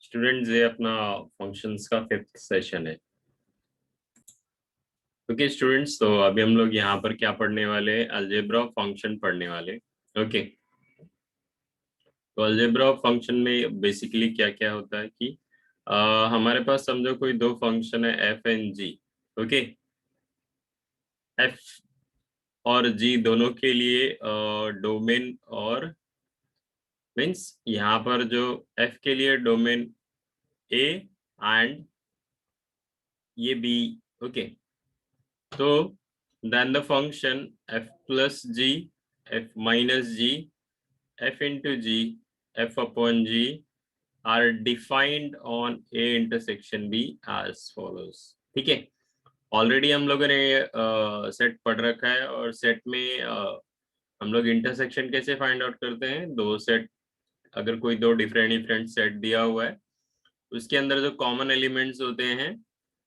Students, ये अपना functions का 5th सेशन है। ओके स्टूडेंट्स, तो अभी हम लोग यहाँ पर क्या पढ़ने वाले, अलजेब्रा ऑफ फंक्शन पढ़ने वाले। ओके, तो अलजेब्रा ऑफ फंक्शन में बेसिकली क्या क्या होता है कि हमारे पास समझो कोई दो फंक्शन है f and g. Okay, f और जी दोनों के लिए डोमेन और मीन्स यहाँ पर जो एफ के लिए डोमेन ए एंड ये बी। ओके, तो then the function f plus g, f minus g, f into g, f upon g are defined on a intersection b as follows। ठीक है, ऑलरेडी हम लोगों ने सेट पढ़ रखा है और सेट में हम लोग इंटरसेक्शन कैसे फाइंड आउट करते हैं। दो सेट, अगर कोई दो डिफरेंट डिफरेंट सेट दिया हुआ है उसके अंदर जो कॉमन एलिमेंट्स होते हैं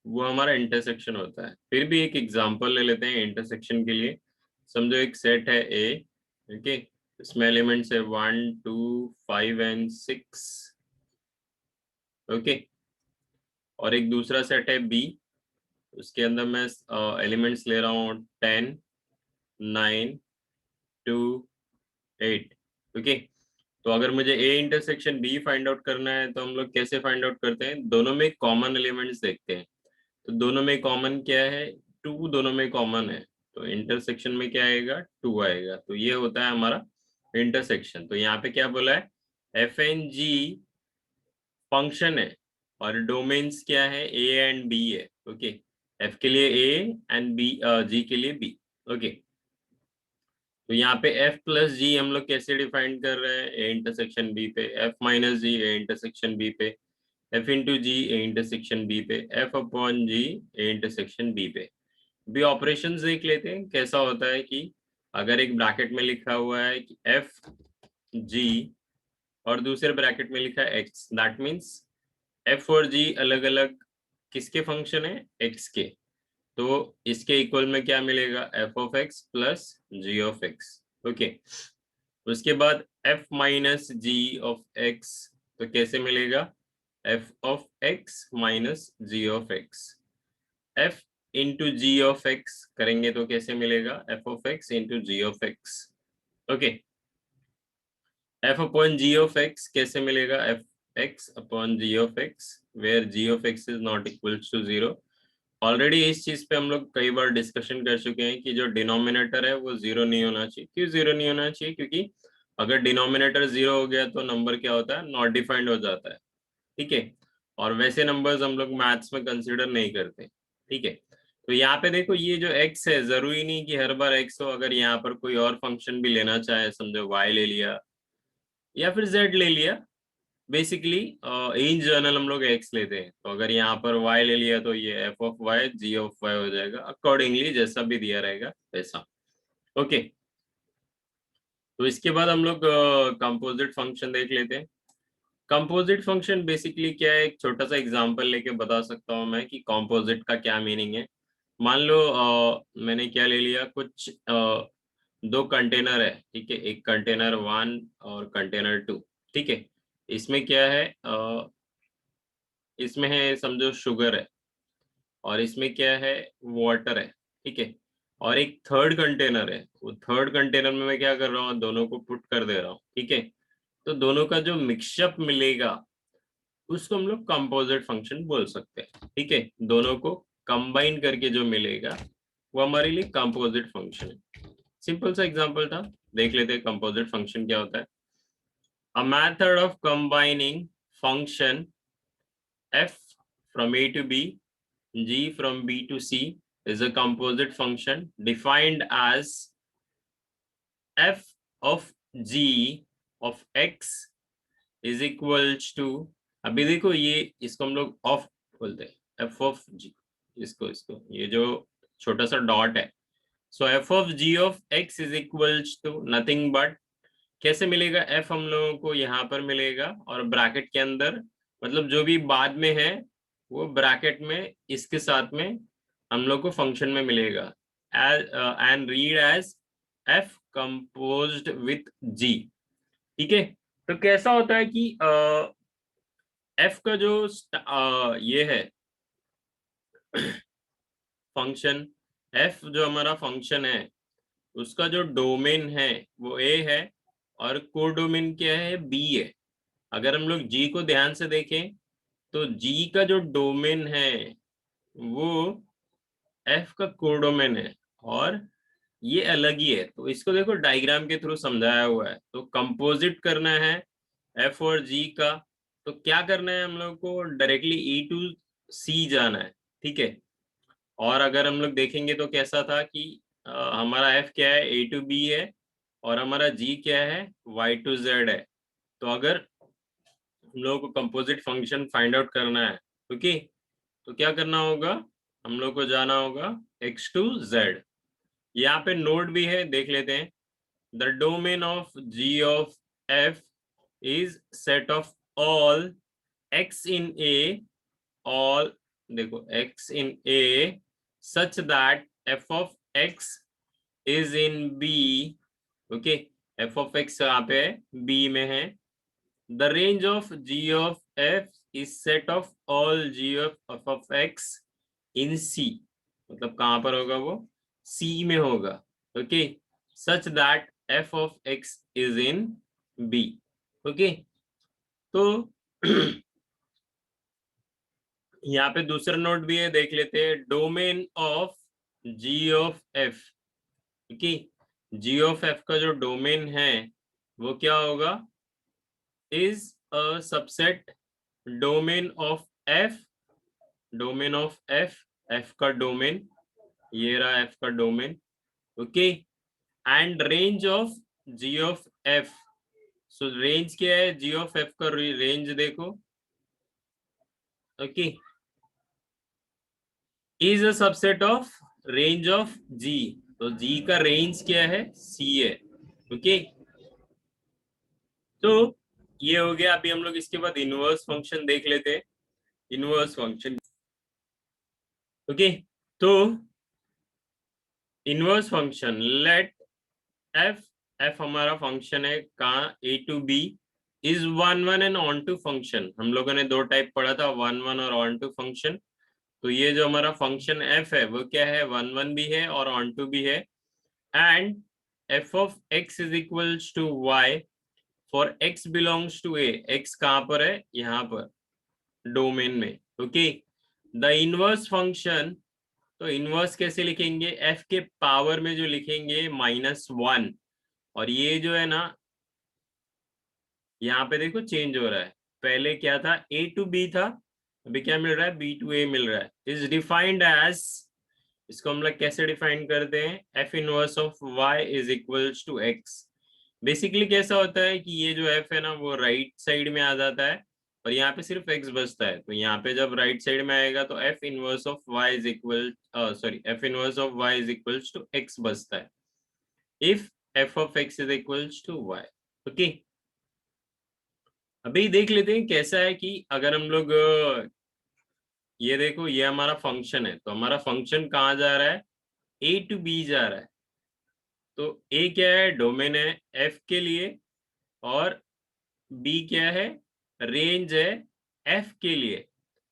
वो हमारा इंटरसेक्शन होता है। फिर भी एक एग्जांपल ले लेते हैं इंटरसेक्शन के लिए। समझो एक सेट है ए। ओके, इसमें एलिमेंट्स है 1 2 5 एंड 6। ओके, और एक दूसरा सेट है बी, उसके अंदर मैं एलिमेंट्स ले रहा हूँ 10 9 2 8। ओके, तो अगर मुझे A intersection B find out करना है तो हम लोग कैसे फाइंड आउट करते हैं, दोनों में कॉमन एलिमेंट्स देखते हैं। तो दोनों में कॉमन क्या है, 2 दोनों में कॉमन है, तो इंटरसेक्शन में क्या आएगा, 2 आएगा। तो ये होता है हमारा इंटरसेक्शन। तो यहाँ पे क्या बोला है, एफ एन जी फंक्शन है और डोमेन्स क्या है, ए एंड बी है। ओके, एफ के लिए ए एंड बी, जी के लिए बी। ओके, तो यहाँ पे एफ प्लस जी हम लोग कैसे डिफाइन कर रहे हैं, ए इंटरसेक्शन बी पे, F minus G A intersection B पे, F into G A intersection B पे, F upon G A intersection B पे। भी ऑपरेशंस देख लेते हैं कैसा होता है कि अगर एक ब्रैकेट में लिखा हुआ है कि एफ जी और दूसरे ब्रैकेट में लिखा है एक्स, दैट मीन्स एफ और जी अलग अलग किसके फंक्शन है, एक्स के। तो इसके इक्वल में क्या मिलेगा, f of x plus g of x. Okay, उसके बाद f minus ji of x, तो कैसे मिलेगा, f of x minus ji of x. F into g of x करेंगे तो कैसे मिलेगा, f of x into g of x. Okay, f upon g of x कैसे मिलेगा, f x upon g of x where g of x is not equal to 0। Already इस चीज पे हम लोग कई बार डिस्कशन कर चुके हैं कि जो डिनोमिनेटर है वो 0 नहीं होना चाहिए। क्यों 0 नहीं होना चाहिए, क्योंकि अगर डिनोमिनेटर 0 हो गया तो नंबर क्या होता है, नॉट डिफाइंड हो जाता है। ठीक है, और वैसे नंबर्स हम लोग मैथ्स में कंसिडर नहीं करते। ठीक है, तो यहाँ पे देखो ये जो x है, जरूरी नहीं कि हर बार x हो। अगर यहाँ पर कोई और फंक्शन भी लेना चाहे, समझो y ले लिया या फिर z ले लिया, बेसिकली इन जनरल हम लोग x लेते हैं। तो अगर यहाँ पर y ले लिया तो ये f of y g of y हो जाएगा, अकॉर्डिंगली जैसा भी दिया रहेगा वैसा। ओके, तो इसके बाद हम लोग कंपोजिट फंक्शन देख लेते हैं। कंपोजिट फंक्शन बेसिकली क्या है, एक छोटा सा एग्जांपल लेके बता सकता हूँ मैं कि कंपोजिट का क्या मीनिंग है। मान लो मैंने क्या ले लिया, कुछ दो कंटेनर है। ठीक है, एक कंटेनर 1 और कंटेनर 2। ठीक है, इसमें क्या है, इसमें है समझो शुगर है और इसमें क्या है, वाटर है। ठीक है, और एक थर्ड कंटेनर है। वो थर्ड कंटेनर में मैं क्या कर रहा हूँ, दोनों को पुट कर दे रहा हूँ। ठीक है, तो दोनों का जो मिक्सअप मिलेगा उसको हम लोग कंपोजिट फंक्शन बोल सकते हैं। ठीक है, दोनों को कंबाइन करके जो मिलेगा वो हमारे लिए कंपोजिट फंक्शन है। सिंपल सा एग्जांपल था, देख लेते हैं कंपोजिट फंक्शन क्या होता है। A method of combining function f from a to b, g from b to c is a composite function defined as f of g of x is equals to, अभी देखो ये इसको हम लोग of बोलते हैं, एफ ऑफ जी, इसको इसको ये जो छोटा सा डॉट है, so F of G of x is equals to nothing but, कैसे मिलेगा, एफ हम लोगों को यहाँ पर मिलेगा और ब्रैकेट के अंदर, मतलब जो भी बाद में है वो ब्रैकेट में इसके साथ में हम लोग को फंक्शन में मिलेगा, as and read as F composed with G. ठीक है, तो कैसा होता है कि एफ का जो ये है फंक्शन, एफ जो हमारा फंक्शन है उसका जो डोमेन है वो ए है और कोडोमेन क्या है, बी है। अगर हम लोग जी को ध्यान से देखें तो जी का जो डोमेन है वो एफ का कोडोमेन है और ये अलग ही है। तो इसको देखो डायग्राम के थ्रू समझाया हुआ है। तो कंपोजिट करना है एफ और जी का, तो क्या करना है हम लोग को, डायरेक्टली ई टू सी जाना है, ठीक है। और अगर हम लोग देखेंगे तो कैसा था कि हमारा एफ क्या है, ए टू बी है और हमारा जी क्या है, वाई टू जेड है। तो अगर हम लोग को कंपोजिट फंक्शन फाइंड आउट करना है, ओके, तो क्या करना होगा, हम लोग को जाना होगा एक्स टू जेड। यहाँ पे नोड भी है, देख लेते हैं। The domain of G of F is set of all X in A, all, देखो X in A such that F of x is in B, okay. F of X यहाँ पे बी में है। The range of G of F is set of all G of F of X in C, मतलब कहां पर होगा वो, C में होगा, okay, such that F of x is in B, okay. तो यहाँ पे दूसरा नोट भी है, देख लेते हैं। Domain of G of F, okay, G of F का जो डोमेन है वो क्या होगा, is a subset domain of F, domain of F, F का डोमेन, ये रहा एफ का domain, okay. And range of G of F, so range क्या है, जी ऑफ एफ का रेंज देखो, okay, is a subset of range of G, तो G का रेंज क्या है, सी है, ओके। तो ये हो गया। अभी हम लोग इसके बाद इनवर्स फंक्शन देख लेते हैं। Inverse function, okay. तो inverse function, let F, F हमारा फंक्शन है कहाँ, A to B, is one one and onto function. हम लोगों ने दो टाइप पढ़ा था, वन वन और ऑन टू फंक्शन। तो ये जो हमारा फंक्शन एफ है वो क्या है, वन वन भी है और ऑन टू भी है। And f of x is equals to y for x belongs to A, x कहाँ पर है, यहाँ पर डोमेन में, ओके। द इनवर्स फंक्शन, तो इनवर्स कैसे लिखेंगे, एफ के पावर में जो लिखेंगे -1, और ये जो है ना यहाँ पे देखो चेंज हो रहा है, पहले क्या था, ए टू बी था, अभी क्या मिल रहा है, बी टू ए मिल रहा है। इज डिफाइंड एज, इसको हम लोग कैसे डिफाइन करते हैं, f inverse of y is equals to x. Basically कैसा होता है कि ये जो एफ है ना वो राइट साइड में आ जाता है और यहाँ पे सिर्फ एक्स बचता है। तो यहाँ पे जब राइट साइड में आएगा तो f inverse of y is equal, sorry, f inverse of y is equals to x बचता है if f of x is equals to y, okay. अभी देख लेते हैं कैसा है कि अगर हम लोग ये देखो, ये हमारा फंक्शन है, तो हमारा फंक्शन कहाँ जा रहा है, ए टू बी जा रहा है। तो ए क्या है, डोमेन है एफ के लिए, और बी क्या है, रेंज है एफ के लिए।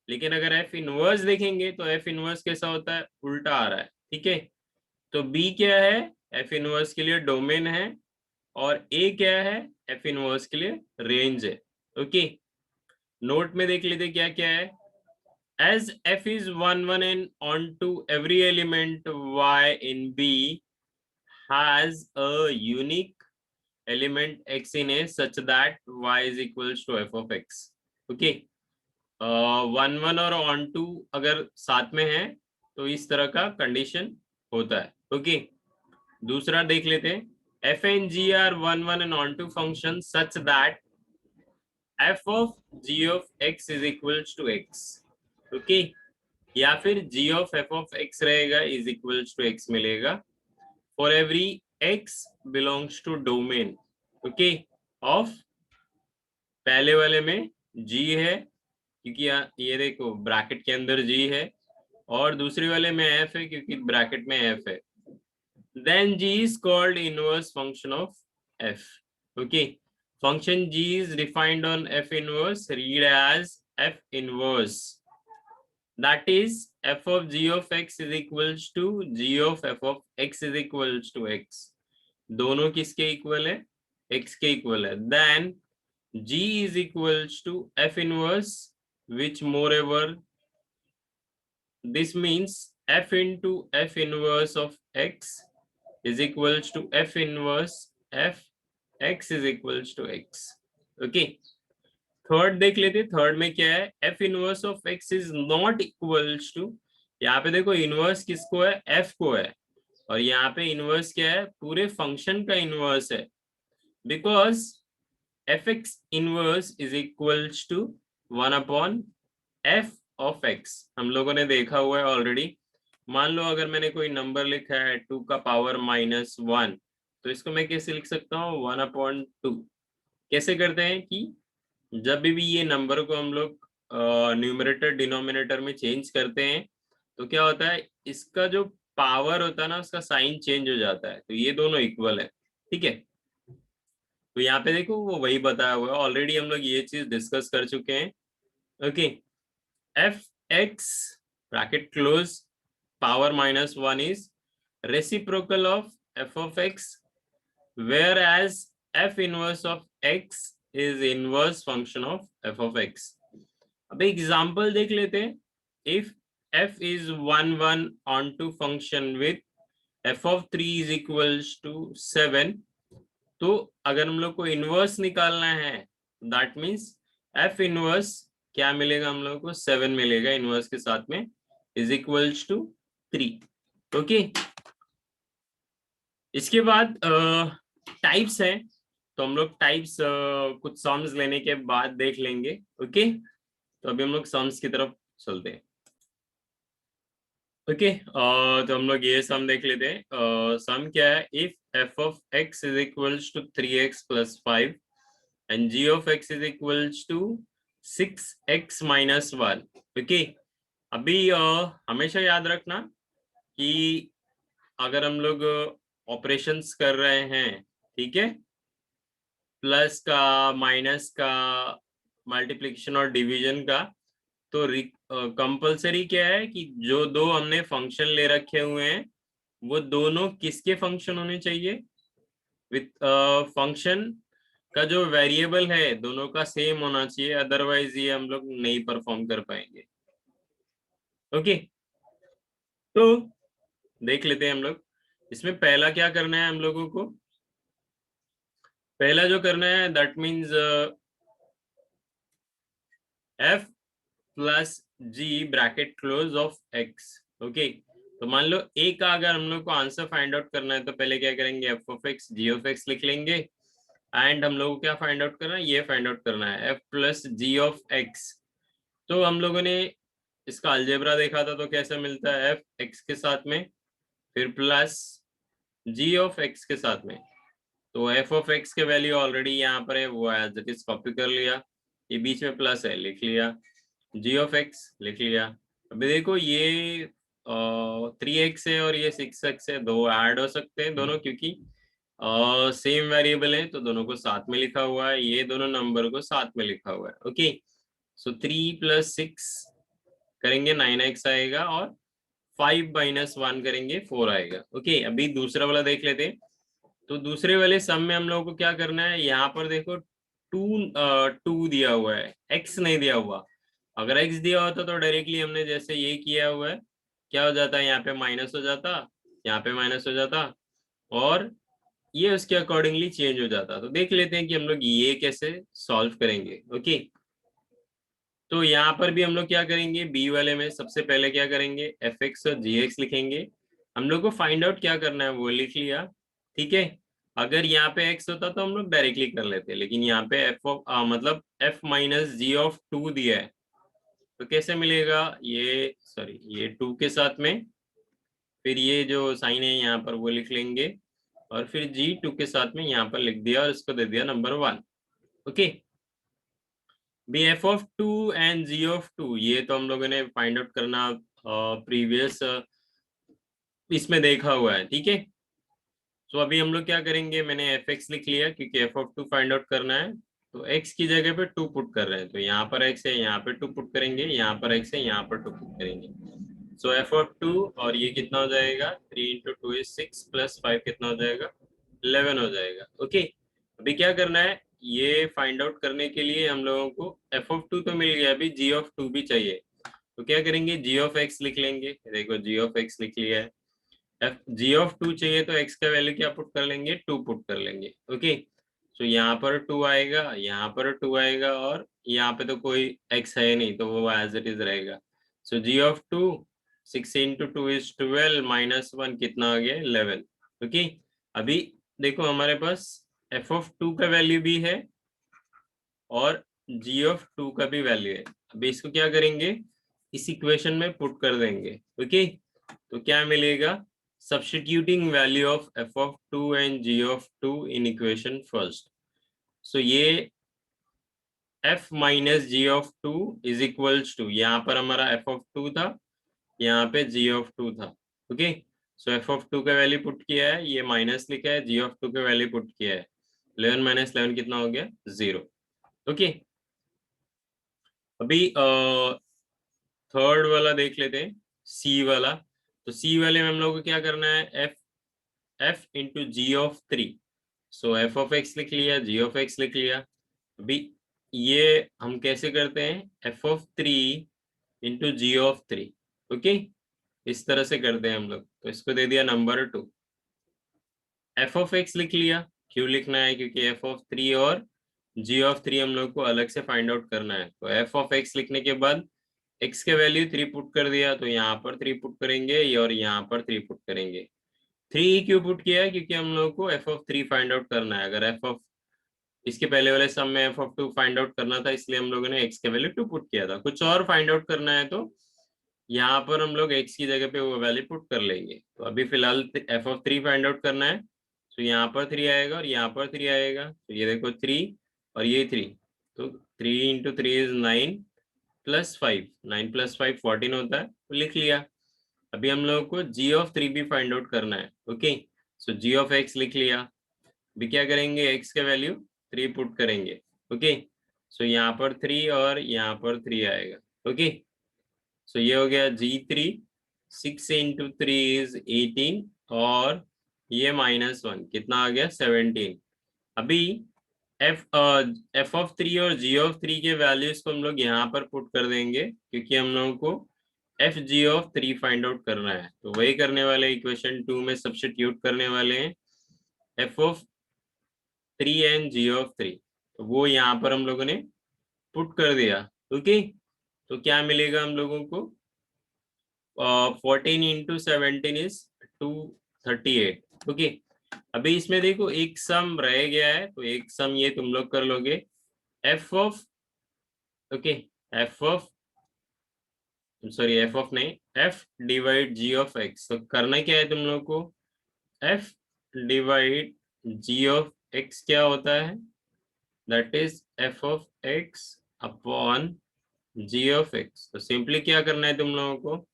लेकिन अगर एफ इनवर्स देखेंगे तो एफ इनवर्स कैसा होता है, उल्टा आ रहा है, ठीक है। तो बी क्या है, एफ इनवर्स के लिए डोमेन है, और ए क्या है, एफ इनवर्स के लिए रेंज है, ओके। नोट में देख लेते क्या क्या है। as f is 1 1 and onto every element y in b has a unique element x in a such that y is equals to f of x, okay। 1 1 और ऑन टू अगर साथ में है तो इस तरह का कंडीशन होता है, ओके। दूसरा देख लेते हैं, f and g are 1 1 and on to function such that f of g of x is equals to x, okay। या फिर g of f of x रहेगा इज इक्वल्स टू x मिलेगा for every x belongs to domain, okay, of, पहले वाले में g है क्योंकि ये देखो ब्रैकेट के अंदर g है, और दूसरे वाले में f है क्योंकि ब्रैकेट में f है। then g is called inverse function of f, okay। function g is defined on f inverse, read as f inverse, that is f of g of x is equals to g of f of x is equals to x. दोनों किसके equal है? x के equal है. Then g is equals to f inverse, which moreover this means f into f inverse of x is equals to f inverse f x is equals to x. Okay. Third देख लेते. Third में क्या है? f inverse of x is not equals to, यहाँ पे देखो inverse किसको है? f को है. और यहाँ पे इनवर्स क्या है? पूरे फंक्शन का इनवर्स है. Because fx inverse is equals to 1/f of x. हम लोगों ने देखा हुआ है ऑलरेडी. मान लो अगर मैंने कोई नंबर लिखा है 2 का पावर -1, तो इसको मैं कैसे लिख सकता हूँ? 1/2. कैसे करते हैं कि जब भी ये नंबर को हम लोग न्यूमरेटर डिनोमिनेटर में चेंज करते हैं तो क्या होता है? इसका जो पावर होता है ना, उसका साइन चेंज हो जाता है. तो ये दोनों इक्वल है. ठीक है. तो यहाँ पे देखो वो वही बताया हुआ है. ऑलरेडी हम लोग ये चीज डिस्कस कर चुके हैं. Okay. F x bracket close power -1 is reciprocal of F of x, where as f inverse of x is inverse function of f of x. अब एग्जांपल देख लेते हैं. if f is 1 onto function with f of 3 is equals to 7, तो अगर हम लोग को inverse निकालना है that means f इनवर्स क्या मिलेगा? हम लोग को 7 मिलेगा इनवर्स के साथ में, is equals to 3. ओके. इसके बाद टाइप्स हैं, तो हम लोग टाइप्स कुछ सम्स लेने के बाद देख लेंगे. ओके. तो अभी हम लोग सम्स की तरफ चलते हैं. ओके. तो हम लोग ये सम देख लेते हैं. सम क्या है? If f of x is equals to 3x plus 5 and g of x is equals to 6x minus 1. Okay. अभी हमेशा याद रखना कि अगर हम लोग ऑपरेशंस कर रहे हैं, ठीक है, प्लस का, माइनस का, मल्टीप्लिकेशन और डिवीजन का, तो कंपलसरी क्या है कि जो दो हमने फंक्शन ले रखे हुए हैं वो दोनों किसके फंक्शन होने चाहिए? विथ फंक्शन का जो वेरिएबल है दोनों का सेम होना चाहिए, अदरवाइज ये हम लोग नहीं परफॉर्म कर पाएंगे. ओके. तो देख लेते हैं हम लोग. इसमें पहला क्या करना है हम लोगों को? पहला जो करना है that means f plus g bracket close of x. Okay. तो मान लो a का अगर हम लोग को आंसर फाइंड आउट करना है तो पहले क्या करेंगे? f of x g of x लिख लेंगे. एंड हम लोगों को क्या फाइंड आउट करना है? ये फाइंड आउट करना है f plus g of x. तो हम लोगों ने इसका अलजेब्रा देखा था, तो कैसे मिलता है? f x के साथ में, फिर प्लस g ऑफ x के साथ में. तो f ऑफ x के वैल्यू ऑलरेडी यहाँ पर है, वो एज इट इज कॉपी कर लिया. ये बीच में प्लस है, लिख लिया. g ऑफ x लिख लिया. अभी देखो ये 3x है और ये 6x है, दो ऐड हो सकते हैं दोनों, क्योंकि सेम वेरिएबल है, तो दोनों को साथ में लिखा हुआ है. ये दोनों नंबर को साथ में लिखा हुआ है. ओके. सो 3 + 6 करेंगे 9x आएगा, और 5 - 1 करेंगे 4 आएगा. ओके. अभी दूसरा वाला देख लेते हैं. तो दूसरे वाले सम में हम लोगों को क्या करना है? यहाँ पर देखो 2 दिया हुआ है, x नहीं दिया हुआ. अगर x दिया होता तो डायरेक्टली हमने जैसे ये किया हुआ है, क्या हो जाता है? यहाँ पे माइनस हो जाता, यहाँ पे माइनस हो जाता, और ये उसके अकॉर्डिंगली चेंज हो जाता. तो देख लेते हैं कि हम लोग ये कैसे सॉल्व करेंगे. ओके. तो यहाँ पर भी हम लोग क्या करेंगे? बी वाले में सबसे पहले क्या करेंगे? fx और gx लिखेंगे. हम लोग को फाइंड आउट क्या करना है वो लिख लिया. ठीक है. अगर यहाँ पे x होता तो हम लोग डायरेक्टली कर लेते, लेकिन यहाँ पे मतलब f माइनस जी ऑफ 2 दिया है, तो कैसे मिलेगा? ये सॉरी, ये 2 के साथ में, फिर ये जो साइन है यहाँ पर वो लिख लेंगे, और फिर g 2 के साथ में यहाँ पर लिख दिया, और इसको दे दिया number 1. Okay. B f of 2 and g of 2, ये तो हम लोगों ने फाइंड आउट करना प्रीवियस इसमें देखा हुआ है. ठीक है. तो अभी हम लोग क्या करेंगे? मैंने fx लिख लिया क्योंकि f ऑफ 2 फाइंड आउट करना है. तो x की जगह पे 2 पुट कर रहे हैं, तो यहाँ पर x है, यहाँ पे 2 पुट करेंगे, यहाँ पर x है, यहाँ पर 2 पुट करेंगे। सो f ऑफ 2, और ये कितना हो जाएगा, 3 इंटू 2 इज 6 प्लस 5 कितना हो जाएगा, 11 हो जाएगा। ओके, अभी क्या करना है, ये फाइंड आउट करने के लिए हम लोगों को f ऑफ 2 तो मिल गया, अभी g ऑफ 2 भी चाहिए। तो क्या करेंगे, g ऑफ x लिख लेंगे। देखो g ऑफ x लिख लिया है। g ऑफ 2 चाहिए तो x का वैल्यू क्या पुट कर लेंगे, 2 पुट कर लेंगे। ओके, तो यहाँ पर 2 आएगा, यहाँ पर 2 आएगा, और यहाँ पे तो कोई x है नहीं, तो वो एज इट इज रहेगा। सो g of 2, 6 into 2 is 12 minus 1 कितना आ गया, 11। ओके, अभी देखो हमारे पास f ऑफ 2 का वैल्यू भी है और g ऑफ 2 का भी वैल्यू है। अभी इसको क्या करेंगे, इस इक्वेशन में पुट कर देंगे। ओके, तो क्या मिलेगा, substituting value of f of 2 and g of 2 in equation first. So ये f minus ji of 2 is equals to, यहाँ पर हमारा f ऑफ 2 था, यहाँ पे g ऑफ 2 था। ओके, सो f ऑफ 2 का वैल्यू पुट किया है, ये माइनस लिखा है, g ऑफ 2 का वैल्यू पुट किया है, 11 माइनस 11 कितना हो गया, 0। ओके, अभी थर्ड वाला देख लेते हैं, सी वाला। तो सी वाले में हम लोग को क्या करना है, f into g of 3। So f of x लिख लिया, g ऑफ x लिख लिया। अभी ये हम कैसे करते हैं, f of 3 into g of 3। Okay, इस तरह से करते हैं हम लोग। तो इसको दे दिया नंबर 2, f ऑफ x लिख लिया। क्यों लिखना है, क्योंकि f ऑफ 3 और g ऑफ 3 हम लोग को अलग से फाइंड आउट करना है। तो f ऑफ x लिखने के बाद x के वैल्यू 3 पुट कर दिया, तो यहाँ पर 3 पुट करेंगे और यहाँ पर 3 पुट करेंगे। 3 क्यों पुट किया है, क्योंकि हम लोग को f ऑफ 3 फाइंड आउट करना है। अगर f ऑफ, इसके पहले वाले सम में f ऑफ 2 फाइंड आउट करना था, इसलिए हम लोगों ने x के वैल्यू 2 पुट किया था। कुछ और फाइंड आउट करना है तो यहाँ पर हम लोग x की जगह पे वो वैल्यू पुट कर लेंगे। तो अभी फिलहाल f ऑफ 3 फाइंड आउट करना है, तो यहाँ पर 3 आएगा और यहाँ पर 3 आएगा। तो ये देखो 3 और ये 3, तो 3 इंटू 3 इज 9 प्लस 5, 9 प्लस 5 14 होता है, तो लिख लिया। अभी हम लोगों को g ऑफ 3 भी फाइंड आउट करना है। Okay, so g of x लिख लिया। अभी क्या करेंगे, x के वैल्यू 3 पुट करेंगे। ओके, सो यहाँ पर 3 और यहाँ पर 3 आएगा। ओके, सो ये हो गया g3, 6 इंटू 3 इज 18, और ये -1 कितना आ गया, 17। अभी f ऑफ 3 और g ऑफ 3 के वैल्यूज को हम लोग यहाँ पर पुट कर देंगे, क्योंकि हम लोगों को f g of 3 find out करना है। तो वही करने वाले, इक्वेशन 2 में सब्स्टिट्यूट करने वाले हैं f of 3 and g of 3। तो वो यहाँ पर हम लोगों ने पुट कर दिया। ओके, तो क्या मिलेगा हम लोगों को, 14 इंटू 17 इज 238। ओके, अभी इसमें देखो एक सम रह गया है, तो एक सम ये तुम लोग कर लोगे, f of, okay, f of, sorry f of नहीं, f divide g of x। तो करना क्या है तुम लोग को, f divide g of x क्या होता है, that is f of x upon g of x। तो सिंपली क्या करना है तुम लोगों को,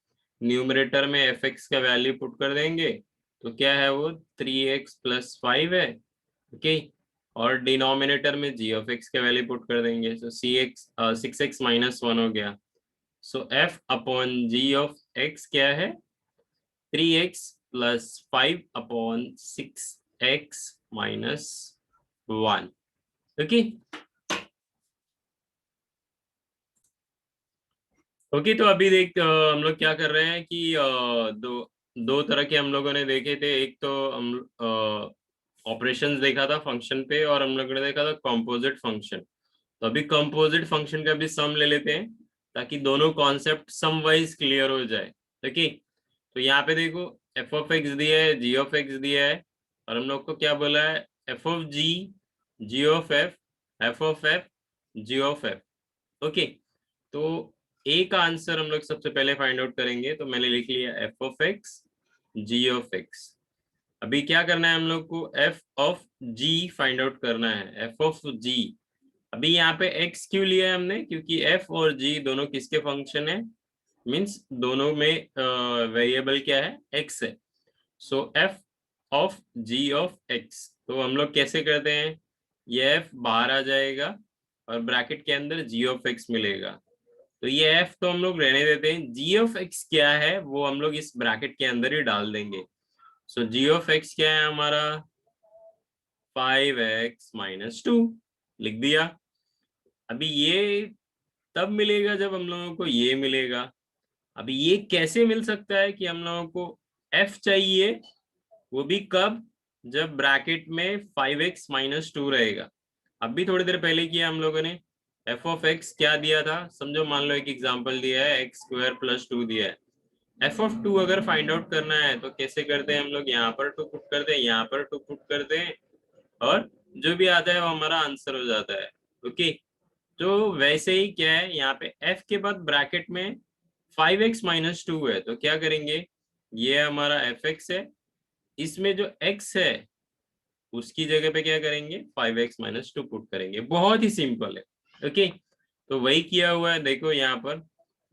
न्यूमरेटर में fx का वैल्यू पुट कर देंगे, तो क्या है वो 3x प्लस 5 है। ओके, और डिनोमिनेटर में g ऑफ x का वैल्यू पुट कर देंगे, तो 6x माइनस 1 हो गया। सो f upon g of x क्या है, 3x plus 5 upon 6x minus 1। Okay, okay, तो अभी देख हम लोग क्या कर रहे हैं कि दो दो तरह के हम लोगों ने देखे थे। एक तो हम ऑपरेशंस देखा था फंक्शन पे, और हम लोगों ने देखा था कंपोजिट फंक्शन। तो अभी कंपोजिट फंक्शन का भी सम ले लेते हैं, ताकि दोनों कॉन्सेप्ट सम वाइज क्लियर हो जाए। ओके, तो यहाँ पे देखो एफ ऑफ एक्स दिया है, जी ऑफ एक्स दिया है, और हम लोग को क्या बोला है, f of ji, ji of F, f of f, g of F. Okay, तो ए का आंसर हम लोग सबसे पहले फाइंड आउट करेंगे। तो मैंने लिख लिया f of x, g of x. अभी क्या करना है हम लोग को, f of g find out करना है, एफ ऑफ जी। अभी यहाँ पे x क्यों लिया है हमने, क्योंकि f और g दोनों किसके फंक्शन है, मींस दोनों में वेरिएबल क्या है, x है। सो f of g of x। तो हम लोग कैसे करते हैं, ये f बाहर आ जाएगा, और ब्रैकेट के अंदर जी ऑफ एक्स मिलेगा। तो ये एफ तो हम लोग रहने देते हैं, जी ऑफ एक्स क्या है वो हम लोग इस ब्रैकेट के अंदर ही डाल देंगे। सो जी ऑफ एक्स क्या है हमारा 5x-2 लिख दिया। अभी ये तब मिलेगा जब हम लोगों को ये मिलेगा। अभी ये कैसे मिल सकता है कि हम लोगों को f चाहिए, वो भी कब, जब ब्रैकेट में 5x-2 रहेगा। अब भी थोड़ी देर पहले किया हम लोगों ने, f ऑफ x क्या दिया था, समझो मान लो एक एग्जांपल दिया है x² + 2 दिया है। f ऑफ 2 अगर फाइंड आउट करना है तो कैसे करते हैं हम लोग, यहाँ पर 2 पुट करते हैं, यहाँ पर 2 पुट करते हैं, और जो भी आता है वो हमारा आंसर हो जाता है। ओके, तो वैसे ही क्या है, यहाँ पे f के बाद ब्रैकेट में 5x-2 है, तो क्या करेंगे, ये हमारा fx है, इसमें जो x है उसकी जगह पे क्या करेंगे 5x-2 पुट करेंगे। बहुत ही सिंपल है। ओके, तो वही किया हुआ है, देखो यहाँ पर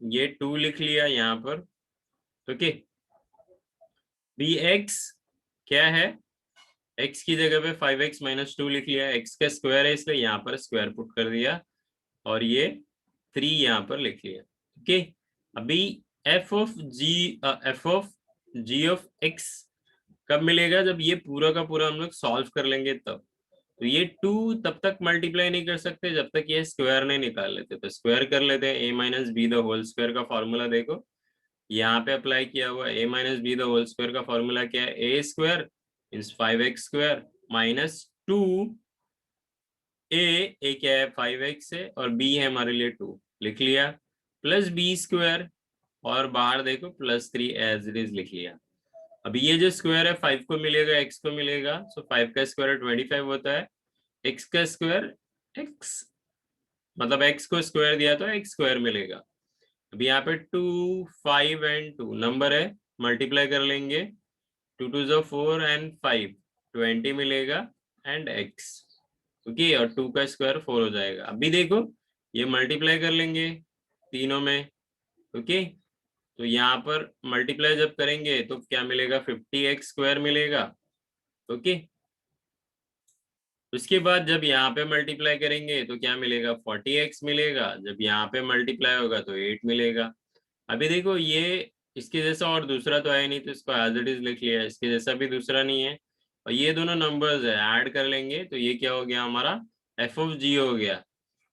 ये 2 लिख लिया यहाँ पर। ओके, bx क्या है, x की जगह पे 5x-2 लिख लिया, x का स्क्वायर है इसलिए यहाँ पर स्क्वायर पुट कर दिया, और ये 3 यहाँ पर लिख लिया। ओके, अभी f of g of x कब मिलेगा, जब ये पूरा का पूरा हम लोग सॉल्व कर लेंगे तब। तो ये 2 तब तक मल्टीप्लाई नहीं कर सकते जब तक ये स्क्वायर नहीं निकाल लेते, तो स्क्वायर कर लेते हैं। a-b का फॉर्मूला देखो यहाँ पे अप्लाई किया हुआ, a-b का फॉर्मूला क्या है, a² मींस 5x² -2 a क्या है 5x है, और b है हमारे लिए 2 लिख लिया, प्लस b², और बाहर देखो +3 एज इट इज लिख लिया। अभी ये जो स्क्वायर है 5 को मिलेगा, x को मिलेगा, सो 5 का स्क्वायर 25 होता है, x का स्क्वायर x, मतलब x को स्क्वायर दिया तो x² मिलेगा। अभी यहाँ पे 2, 5 एंड 2 नंबर है, मल्टीप्लाई कर लेंगे, 2 2 जो 4 एंड 5 20 मिलेगा, एंड x। ओके, और 2 का स्क्वायर 4 हो जाएगा। अभी देखो ये मल्टीप्लाई कर लेंगे तीनों में। ओके, तो यहाँ पर मल्टीप्लाई जब करेंगे तो क्या मिलेगा 50x² मिलेगा। ओके, उसके बाद जब यहाँ पे मल्टीप्लाई करेंगे तो क्या मिलेगा 40x मिलेगा, जब यहाँ पे मल्टीप्लाई होगा तो 8 मिलेगा। अभी देखो ये इसके जैसा और दूसरा तो है नहीं, तो इसको एज इट इज लिख लिया, इसके जैसा भी दूसरा नहीं है, और ये दोनों नंबर्स है, ऐड कर लेंगे तो ये क्या हो गया हमारा f ऑफ g हो गया।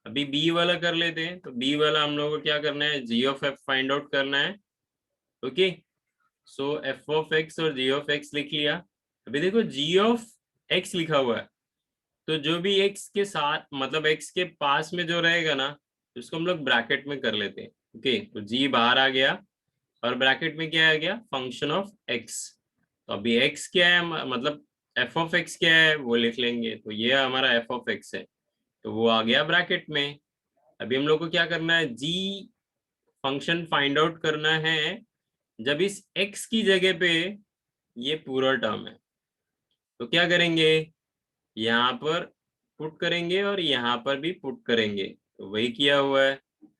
अभी b वाला कर लेते हैं, तो b वाला हम लोगों को क्या करना है, g of f find out करना है। Okay, so f of x और g ऑफ x लिख लिया। अभी देखो g ऑफ x लिखा हुआ है, तो जो भी x के साथ मतलब x के पास में जो रहेगा ना, उसको हम लोग ब्रैकेट में कर लेते हैं। ओके, तो g बाहर आ गया, और ब्रैकेट में क्या आ गया, फंक्शन ऑफ x। तो अभी x क्या है, मतलब f ऑफ x क्या है वो लिख लेंगे, तो ये हमारा f ऑफ x है, तो वो आ गया ब्रैकेट में। अभी हम लोग को क्या करना है, g फंक्शन फाइंड आउट करना है जब इस x की जगह पे ये पूरा टर्म है, तो क्या करेंगे, यहाँ पर पुट करेंगे और यहाँ पर भी पुट करेंगे, तो वही किया हुआ है।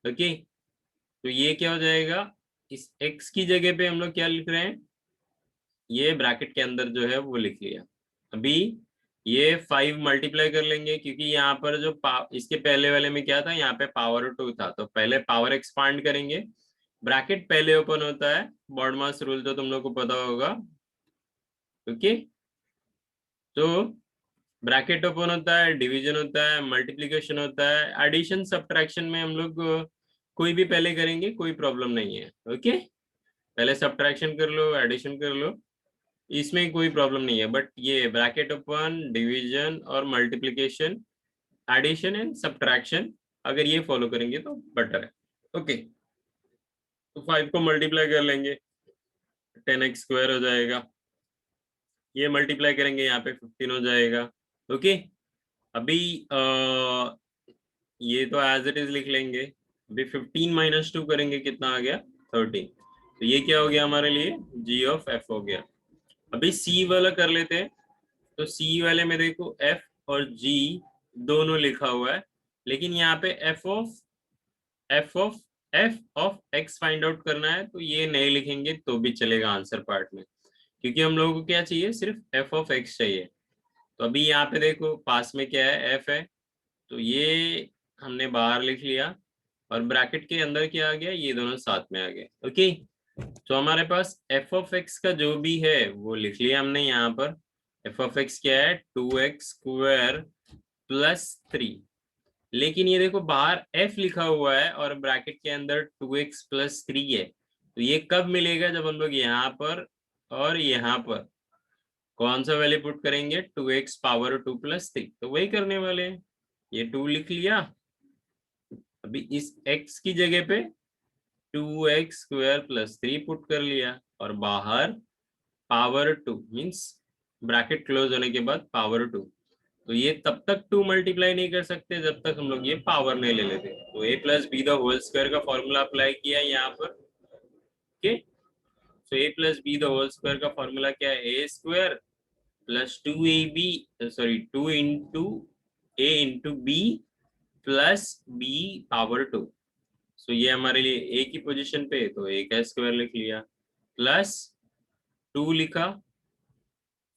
ओके, तो ये क्या हो जाएगा, इस x की जगह पे हम लोग क्या लिख रहे हैं, ये ब्रैकेट के अंदर जो है वो लिख लिया। अभी ये 5 मल्टीप्लाई कर लेंगे, क्योंकि यहाँ पर जो इसके पहले वाले में क्या था, यहाँ पे पावर 2 था, तो पहले पावर एक्सपांड करेंगे, ब्रैकेट पहले ओपन होता है, बॉडमास रूल तो तुम लोग को पता होगा। ओके, तो ब्रैकेट ओपन होता है, डिवीजन होता है, मल्टीप्लिकेशन होता है, एडिशन सब्ट्रैक्शन में हम लोग कोई भी पहले करेंगे, कोई प्रॉब्लम नहीं है। ओके, पहले सब्ट्रैक्शन कर लो, एडिशन कर लो, इसमें कोई प्रॉब्लम नहीं है, बट ये ब्रैकेट ओपन, डिवीजन और मल्टीप्लिकेशन, एडिशन एंड सब्ट्रैक्शन अगर ये फॉलो करेंगे तो बेटर है। ओके, तो 5 को मल्टीप्लाई कर लेंगे, 10x² हो जाएगा, ये मल्टीप्लाई करेंगे यहाँ पे 15 हो जाएगा। ओके, अभी ये तो एज इट इज लिख लेंगे। अभी 15 - 2 करेंगे, कितना आ गया 13, तो ये क्या हो गया हमारे लिए, g ऑफ f हो गया। अभी c वाला कर लेते हैं, तो c वाले में देखो f और g दोनों लिखा हुआ है, लेकिन यहाँ पे f of x find out करना है, तो ये नहीं लिखेंगे तो भी चलेगा आंसर पार्ट में, क्योंकि हम लोगों को क्या चाहिए, सिर्फ f ऑफ x चाहिए। तो अभी यहाँ पे देखो पास में क्या है, f है, तो ये हमने बाहर लिख लिया और ब्रैकेट के अंदर क्या आ गया, ये दोनों साथ में आ गए। ओके, तो हमारे पास एफ ऑफ एक्स का जो भी है वो लिख लिया हमने यहाँ पर। एफ ऑफ एक्स क्या है, 2x² प्लस 3। लेकिन ये देखो बाहर f लिखा हुआ है और ब्रैकेट के अंदर 2x प्लस 3 है, तो ये कब मिलेगा, जब हम लोग यहाँ पर और यहाँ पर कौन सा वैल्यू पुट करेंगे, 2x पावर 2 प्लस 3, तो वही करने वाले हैं। ये 2 लिख लिया, अभी इस x की जगह पे 2x² प्लस 3 पुट कर लिया और बाहर पावर 2 मीन्स ब्रैकेट क्लोज होने के बाद पावर 2। तो ये तब तक 2 मल्टीप्लाई नहीं कर सकते जब तक हम लोग ये पावर नहीं ले लेते। तो a plus b the whole square का फॉर्मूला अप्लाई किया यहाँ पर। ओके, तो a plus b the whole square का फॉर्मूला क्या है, a² plus 2ab, sorry 2 into a into b plus b power 2। So ये हमारे लिए a की पोजीशन पे, तो a का स्क्वायर लिख लिया, प्लस 2 लिखा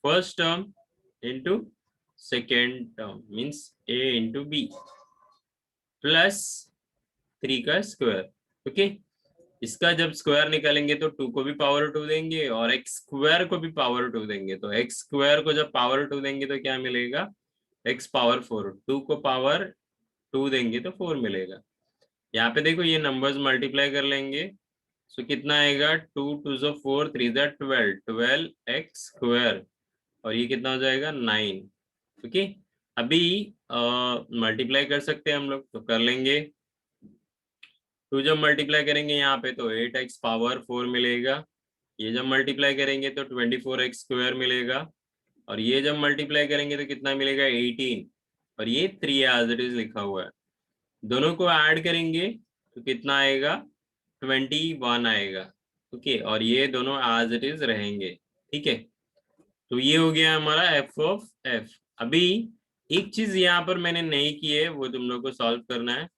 first term into second term means a into b plus 3 का स्क्वायर। ओके, इसका जब स्क्वायर निकालेंगे तो 2 को भी पावर 2 देंगे और x² को भी पावर 2 देंगे। तो x² को जब पावर 2 देंगे तो क्या मिलेगा, x पावर 4। 2 को पावर 2 देंगे तो 4 मिलेगा। यहाँ पे देखो ये नंबर्स मल्टीप्लाई कर लेंगे, सो कितना आएगा, 2 2 जो 4, 3 जो 12, 12x², और ये कितना हो जाएगा 9। ओके, अभी मल्टीप्लाई कर सकते हैं हम लोग, तो कर लेंगे। 2 जब मल्टीप्लाई करेंगे यहाँ पे तो 8x पावर 4 मिलेगा, ये जब मल्टीप्लाई करेंगे तो 24x² मिलेगा, और ये जब मल्टीप्लाई करेंगे तो कितना मिलेगा 18, और ये 3 एज इट इज लिखा हुआ है। दोनों को ऐड करेंगे तो कितना आएगा, 21 आएगा। ओके, और ये दोनों एज इट इज रहेंगे। ठीक है, तो ये हो गया हमारा एफ ऑफ एफ। अभी एक चीज यहाँ पर मैंने नहीं की है, वो तुम लोग को सॉल्व करना है।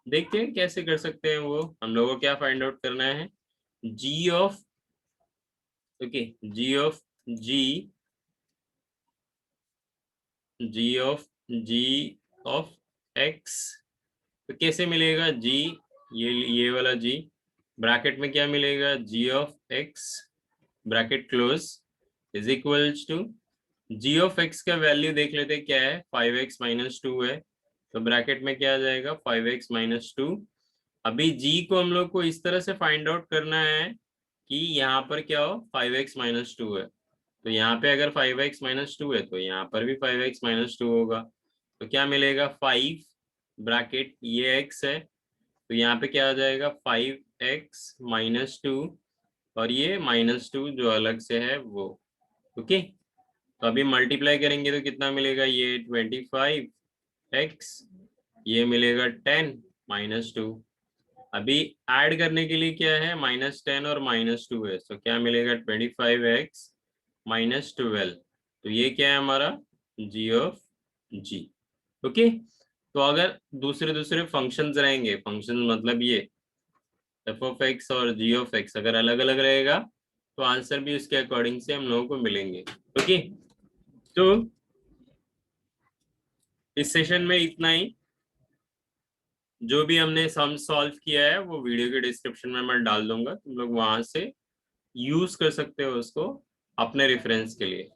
देखते हैं कैसे कर सकते हैं वो। हम लोग को क्या फाइंड आउट करना है, G of, okay, G of ji, ji of G of x. तो कैसे मिलेगा जी, ये वाला जी, ब्रैकेट में क्या मिलेगा, G of X bracket close is equals to, G of X का वैल्यू देख लेते क्या है, 5x माइनस 2 है, तो ब्रैकेट में क्या आ जाएगा 5x माइनस 2। अभी जी को हम लोग को इस तरह से फाइंड आउट करना है कि यहाँ पर क्या हो, 5x माइनस 2 है, तो यहाँ पे अगर 5x माइनस 2 है तो यहाँ पर भी 5x माइनस 2 होगा। तो क्या मिलेगा, 5 ब्रैकेट ये x है, तो यहाँ पे क्या आ जाएगा 5x माइनस 2, और ये -2 जो अलग से है वो। ओके, तो अभी मल्टीप्लाई करेंगे तो कितना मिलेगा, ये 25x, ये मिलेगा 10 -2। अभी ऐड करने के लिए क्या है, -10 और -2 है, तो क्या मिलेगा 25x -12। तो ये क्या है हमारा g ऑफ g। ओके, तो अगर दूसरे दूसरे फंक्शंस रहेंगे, फंक्शन मतलब ये एफ ऑफ एक्स और जी ऑफ एक्स अगर अलग अलग रहेगा तो आंसर भी उसके अकॉर्डिंग से हम लोगों को मिलेंगे। ओके, तो इस सेशन में इतना ही। जो भी हमने सम सॉल्व किया है वो वीडियो के डिस्क्रिप्शन में मैं डाल दूंगा, तुम लोग वहां से यूज कर सकते हो उसको अपने रेफरेंस के लिए।